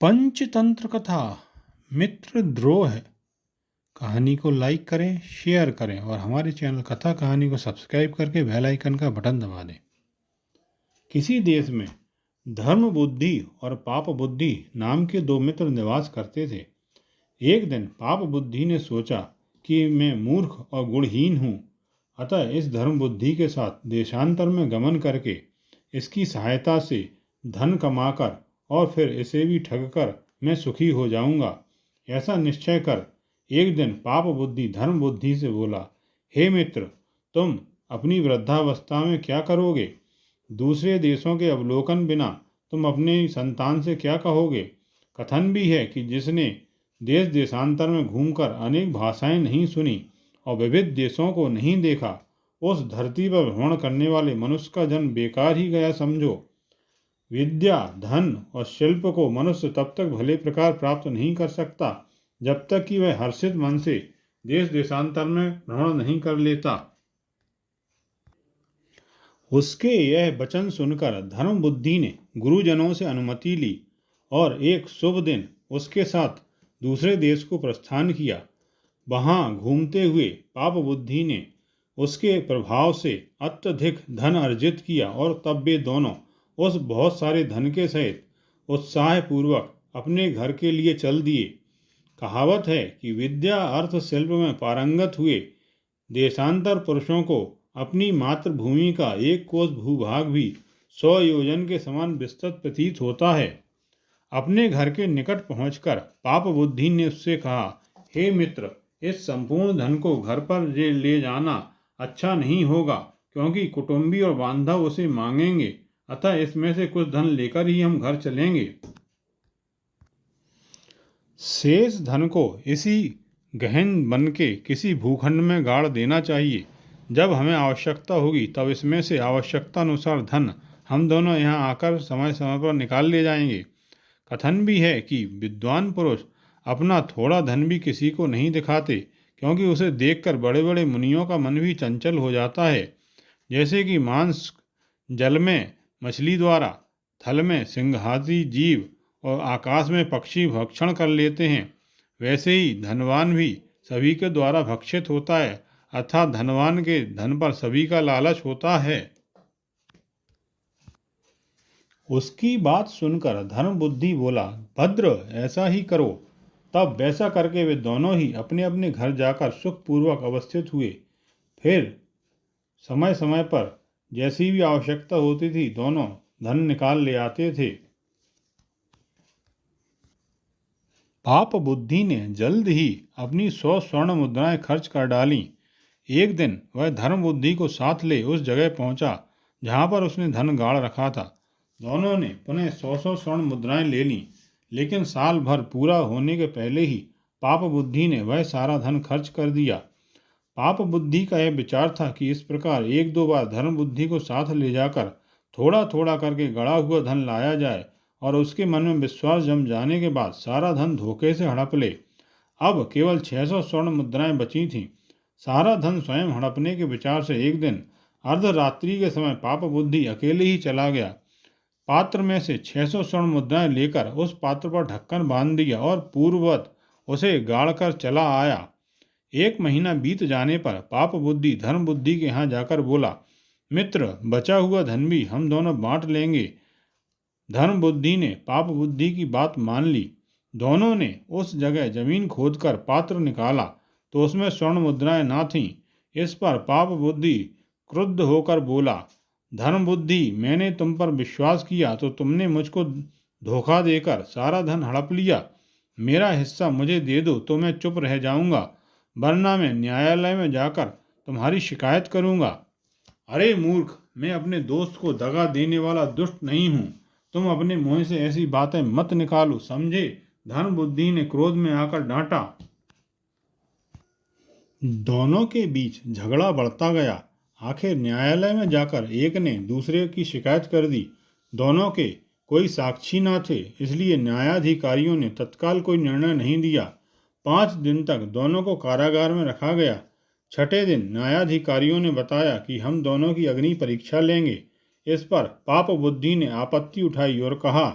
पंचतंत्र कथा मित्र द्रोह है। कहानी को लाइक करें, शेयर करें और हमारे चैनल कथा कहानी को सब्सक्राइब करके बेल आइकन का बटन दबा दें। किसी देश में धर्म बुद्धि और पाप बुद्धि नाम के दो मित्र निवास करते थे। एक दिन पाप बुद्धि ने सोचा कि मैं मूर्ख और गुणहीन हूँ, अतः इस धर्म बुद्धि के साथ देशांतर में गमन करके इसकी सहायता से धन कमाकर और फिर इसे भी ठगकर मैं सुखी हो जाऊंगा। ऐसा निश्चय कर एक दिन पाप बुद्धि धर्म बुद्धि से बोला, हे मित्र, तुम अपनी वृद्धावस्था में क्या करोगे? दूसरे देशों के अवलोकन बिना तुम अपने संतान से क्या कहोगे? कथन भी है कि जिसने देश देशांतर में घूमकर अनेक भाषाएं नहीं सुनी और विविध देशों को नहीं देखा, उस धरती पर भ्रमण करने वाले मनुष्य का जन्म बेकार ही गया समझो। विद्या, धन और शिल्प को मनुष्य तब तक भले प्रकार प्राप्त नहीं कर सकता जब तक कि वह हर्षित मन से देश देशांतर में भ्रमण नहीं कर लेता। उसके यह वचन सुनकर धर्म बुद्धि ने गुरुजनों से अनुमति ली और एक शुभ दिन उसके साथ दूसरे देश को प्रस्थान किया। वहां घूमते हुए पाप बुद्धि ने उसके प्रभाव से अत्यधिक धन अर्जित किया और तब वे दोनों उस बहुत सारे धन के सहित उत्साहपूर्वक अपने घर के लिए चल दिए। कहावत है कि विद्या अर्थ शिल्प में पारंगत हुए देशांतर पुरुषों को अपनी मातृभूमि का एक कोस भूभाग भी 100 योजन के समान विस्तृत प्रतीत होता है। अपने घर के निकट पहुंचकर पाप बुद्धि ने उससे कहा, हे मित्र, इस संपूर्ण धन को घर पर ले जाना अच्छा नहीं होगा, क्योंकि कुटुंबी और बांधव उसे मांगेंगे, अतः इसमें से कुछ धन लेकर ही हम घर चलेंगे। शेष धन को इसी गहन बन के किसी भूखंड में गाड़ देना चाहिए। जब हमें आवश्यकता होगी तब इसमें से आवश्यकता अनुसार धन हम दोनों यहाँ आकर समय समय पर निकाल ले जाएंगे। कथन भी है कि विद्वान पुरुष अपना थोड़ा धन भी किसी को नहीं दिखाते, क्योंकि उसे देखकर बड़े बड़े मुनियों का मन भी चंचल हो जाता है। जैसे कि मांस जल में मछली द्वारा, थल में सिंहासी जीव और आकाश में पक्षी भक्षण कर लेते हैं, वैसे ही धनवान भी सभी के द्वारा भक्षित होता है, अर्थात धनवान के धन पर सभी का लालच होता है। उसकी बात सुनकर धर्म बुद्धि बोला, भद्र, ऐसा ही करो। तब वैसा करके वे दोनों ही अपने अपने घर जाकर सुखपूर्वक अवस्थित हुए। फिर समय समय पर जैसी भी आवश्यकता होती थी दोनों धन निकाल ले आते थे। पाप बुद्धि ने जल्द ही अपनी 100 स्वर्ण मुद्राएं खर्च कर डाली। एक दिन वह धर्म बुद्धि को साथ ले उस जगह पहुंचा जहां पर उसने धन गाड़ रखा था। दोनों ने पुनः 100 स्वर्ण मुद्राएं ले लीं, लेकिन साल भर पूरा होने के पहले ही पाप बुद्धि ने वह सारा धन खर्च कर दिया। पाप बुद्धि का यह विचार था कि इस प्रकार एक दो बार धर्म बुद्धि को साथ ले जाकर थोड़ा थोड़ा करके गड़ा हुआ धन लाया जाए और उसके मन में विश्वास जम जाने के बाद सारा धन धोखे से हड़प ले। अब केवल 600 स्वर्ण मुद्राएं बची थीं। सारा धन स्वयं हड़पने के विचार से एक दिन अर्धरात्रि के समय पाप बुद्धि अकेले ही चला गया। पात्र में से 600 स्वर्ण मुद्राएं लेकर उस पात्र पर ढक्कन बांध दिया और पूर्ववत उसे गाड़कर चला आया। 1 महीना बीत जाने पर पाप बुद्धि धर्म बुद्धि के यहाँ जाकर बोला, मित्र, बचा हुआ धन भी हम दोनों बांट लेंगे। धर्म बुद्धि ने पाप बुद्धि की बात मान ली। दोनों ने उस जगह जमीन खोदकर पात्र निकाला तो उसमें स्वर्ण मुद्राएं ना थीं। इस पर पाप बुद्धि क्रुद्ध होकर बोला, धर्म बुद्धि, मैंने तुम पर विश्वास किया तो तुमने मुझको धोखा देकर सारा धन हड़प लिया। मेरा हिस्सा मुझे दे दो तो मैं चुप रह जाऊंगा, वरना मैं न्यायालय में जाकर तुम्हारी शिकायत करूंगा। अरे मूर्ख, मैं अपने दोस्त को दगा देने वाला दुष्ट नहीं हूँ। तुम अपने मुंह से ऐसी बातें मत निकालो, समझे? धर्म बुद्धि ने क्रोध में आकर डांटा। दोनों के बीच झगड़ा बढ़ता गया। आखिर न्यायालय में जाकर एक ने दूसरे की शिकायत कर दी। दोनों के कोई साक्षी न थे, इसलिए न्यायाधिकारियों ने तत्काल कोई निर्णय नहीं दिया। 5 दिन तक दोनों को कारागार में रखा गया। 6ठे दिन न्यायाधिकारियों ने बताया कि हम दोनों की अग्नि परीक्षा लेंगे। इस पर पाप बुद्धि ने आपत्ति उठाई और कहा,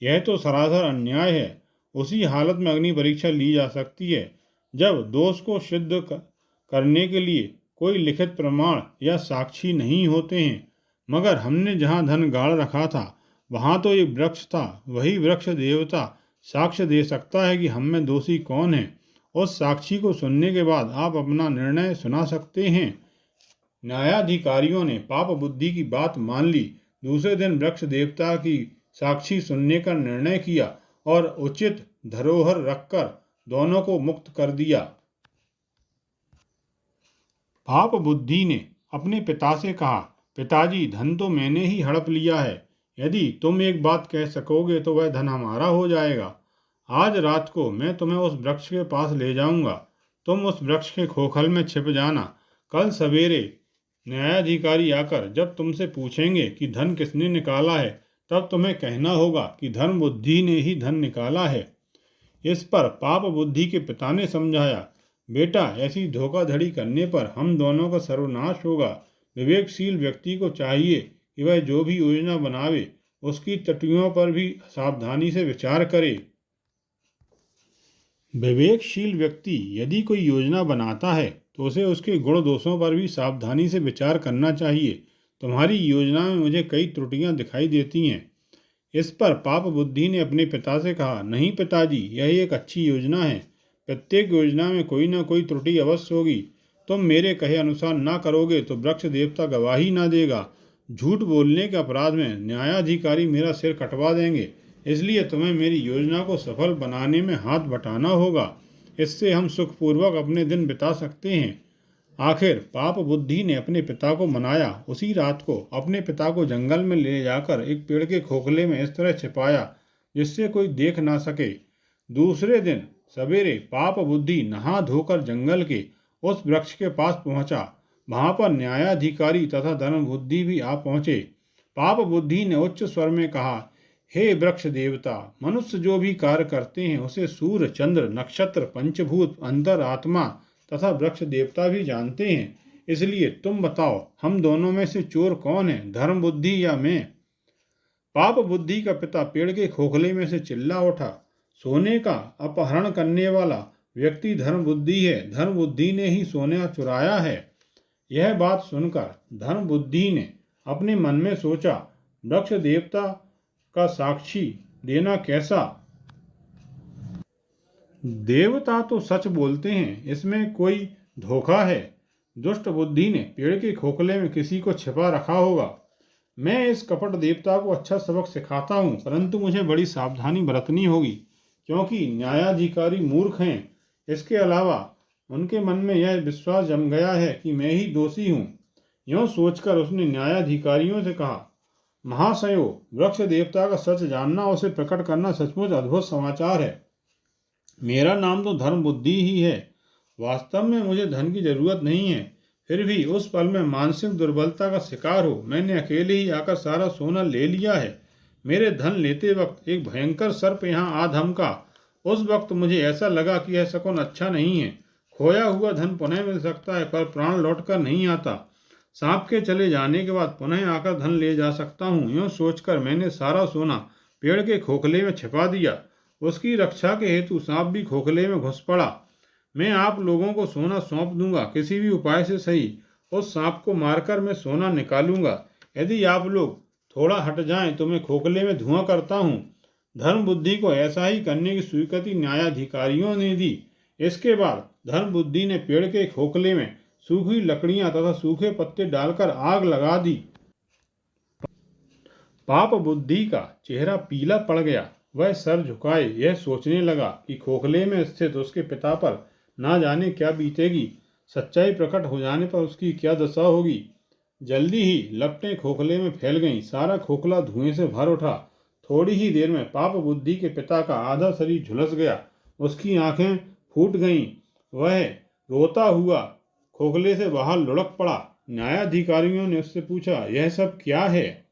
यह तो सरासर अन्याय है। उसी हालत में अग्नि परीक्षा ली जा सकती है जब दोष को सिद्ध करने के लिए कोई लिखित प्रमाण या साक्षी नहीं होते हैं। मगर हमने जहाँ धन गाड़ रखा था वहाँ तो एक वृक्ष था। वही वृक्ष देवता साक्ष्य दे सकता है कि हम में दोषी कौन है। उस साक्षी को सुनने के बाद आप अपना निर्णय सुना सकते हैं। न्यायाधिकारियों ने पाप बुद्धि की बात मान ली। दूसरे दिन वृक्ष देवता की साक्षी सुनने का निर्णय किया और उचित धरोहर रखकर दोनों को मुक्त कर दिया। पाप बुद्धि ने अपने पिता से कहा, पिताजी, धन तो मैंने ही हड़प लिया है। यदि तुम एक बात कह सकोगे तो वह धन हमारा हो जाएगा। आज रात को मैं तुम्हें उस वृक्ष के पास ले जाऊंगा। तुम उस वृक्ष के खोखल में छिप जाना। कल सवेरे न्यायाधिकारी आकर जब तुमसे पूछेंगे कि धन किसने निकाला है, तब तुम्हें कहना होगा कि धर्म बुद्धि ने ही धन निकाला है। इस पर पाप बुद्धि के पिता ने समझाया, बेटा, ऐसी धोखाधड़ी करने पर हम दोनों का सर्वनाश होगा। विवेकशील व्यक्ति को चाहिए कि वह जो भी योजना बनावे उसकी त्रुटियों पर भी सावधानी से विचार करे। विवेकशील व्यक्ति यदि कोई योजना बनाता है तो उसे उसके गुण दोषों पर भी सावधानी से विचार करना चाहिए। तुम्हारी योजना में मुझे कई त्रुटियां दिखाई देती हैं। इस पर पाप बुद्धि ने अपने पिता से कहा, नहीं पिताजी, यह एक अच्छी योजना है। प्रत्येक योजना में कोई ना कोई त्रुटि अवश्य होगी। तुम मेरे कहे अनुसार ना करोगे तो वृक्ष देवता गवाही ना देगा। झूठ बोलने के अपराध में न्यायाधिकारी मेरा सिर कटवा देंगे। इसलिए तुम्हें मेरी योजना को सफल बनाने में हाथ बटाना होगा। इससे हम सुखपूर्वक अपने दिन बिता सकते हैं। आखिर पाप बुद्धि ने अपने पिता को मनाया। उसी रात को अपने पिता को जंगल में ले जाकर एक पेड़ के खोखले में इस तरह छिपाया जिससे कोई देख ना सके। दूसरे दिन सवेरे पाप बुद्धि नहा धोकर जंगल के उस वृक्ष के पास पहुंचा। वहां पर न्यायाधिकारी तथा धर्म बुद्धि भी आ पहुंचे। पाप बुद्धि ने उच्च स्वर में कहा, हे वृक्ष देवता, मनुष्य जो भी कार्य करते हैं उसे सूर्य, चंद्र, नक्षत्र, पंचभूत, अंतर आत्मा तथा वृक्ष देवता भी जानते हैं। इसलिए तुम बताओ, हम दोनों में से चोर कौन है, धर्म बुद्धि या मैं? पाप बुद्धि का पिता पेड़ के खोखले में से चिल्ला उठा, सोने का अपहरण करने वाला व्यक्ति धर्म बुद्धि है। धर्म बुद्धि ने ही सोना चुराया है। यह बात सुनकर धर्म बुद्धि ने अपने मन में सोचा, वृक्ष देवता का साक्षी देना कैसा? देवता तो सच बोलते हैं, इसमें कोई धोखा है। दुष्ट बुद्धि ने पेड़ के खोखले में किसी को छिपा रखा होगा। मैं इस कपट देवता को अच्छा सबक सिखाता हूँ, परंतु मुझे बड़ी सावधानी बरतनी होगी क्योंकि न्यायाधिकारी मूर्ख हैं। इसके अलावा उनके मन में यह विश्वास जम गया है कि मैं ही दोषी हूँ। यूँ सोचकर उसने न्यायाधिकारियों से कहा, महाशयो, वृक्ष देवता का सच जानना, उसे प्रकट करना सचमुच अद्भुत समाचार है। मेरा नाम तो धर्म बुद्धि ही है। वास्तव में मुझे धन की जरूरत नहीं है। फिर भी उस पल में मानसिक दुर्बलता का शिकार हो मैंने अकेले ही आकर सारा सोना ले लिया है। मेरे धन लेते वक्त एक भयंकर सर्प यहाँ आ धमका। उस वक्त मुझे ऐसा लगा कि यह शकुन अच्छा नहीं है। खोया हुआ धन पुनः मिल सकता है पर प्राण लौटकर नहीं आता। सांप के चले जाने के बाद पुनः आकर धन ले जा सकता हूँ। यूँ सोचकर मैंने सारा सोना पेड़ के खोखले में छिपा दिया। उसकी रक्षा के हेतु सांप भी खोखले में घुस पड़ा। मैं आप लोगों को सोना सौंप दूंगा, किसी भी उपाय से सही उस सांप को मारकर मैं सोना निकालूंगा। यदि आप लोग थोड़ा हट जाएं तो मैं खोखले में धुआं करता हूँ। धर्म बुद्धि को ऐसा ही करने की स्वीकृति न्यायाधिकारियों ने दी। इसके बाद धर्म बुद्धि ने पेड़ के खोखले में सूखी लकड़ियां तथा सूखे पत्ते डालकर आग लगा दी। पाप बुद्धि का चेहरा पीला पड़ गया। वह सर झुकाए यह सोचने लगा कि खोखले में स्थित उसके पिता पर ना जाने क्या बीतेगी। सच्चाई प्रकट हो जाने पर उसकी क्या दशा होगी। जल्दी ही लपटें खोखले में फैल गईं। सारा खोखला धुएं से भर उठा। थोड़ी ही देर में पाप बुद्धि के पिता का आधा शरीर झुलस गया। उसकी आंखें फूट गईं। वह रोता हुआ खोखले से बाहर लुढ़क पड़ा। न्यायाधिकारियों ने उससे पूछा, यह सब क्या है?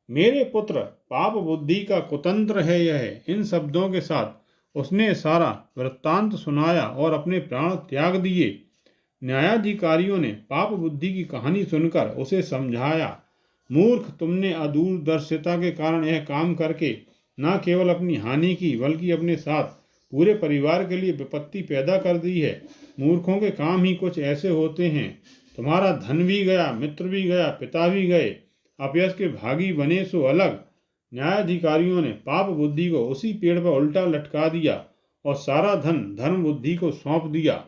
मेरे पुत्र, पाप बुद्धि का कुतंत्र है यह। इन शब्दों के साथ उसने सारा वृत्तांत सुनाया और अपने प्राण त्याग दिए। न्यायाधिकारियों ने पाप बुद्धि की कहानी सुनकर उसे समझाया, मूर्ख, तुमने अदूरदर्शिता के कारण यह काम करके न केवल अपनी हानि की बल्कि अपने साथ पूरे परिवार के लिए विपत्ति पैदा कर दी है। मूर्खों के काम ही कुछ ऐसे होते हैं। तुम्हारा धन भी गया, मित्र भी गया, पिता भी गए, अपयश के भागी बने सो अलग। न्यायाधिकारियों ने पाप बुद्धि को उसी पेड़ पर उल्टा लटका दिया और सारा धन धर्म बुद्धि को सौंप दिया।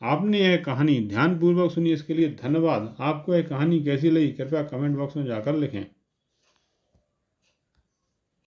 आपने यह कहानी ध्यानपूर्वक सुनी, इसके लिए धन्यवाद। आपको यह कहानी कैसी लगी कृपया कमेंट बॉक्स में जाकर लिखें।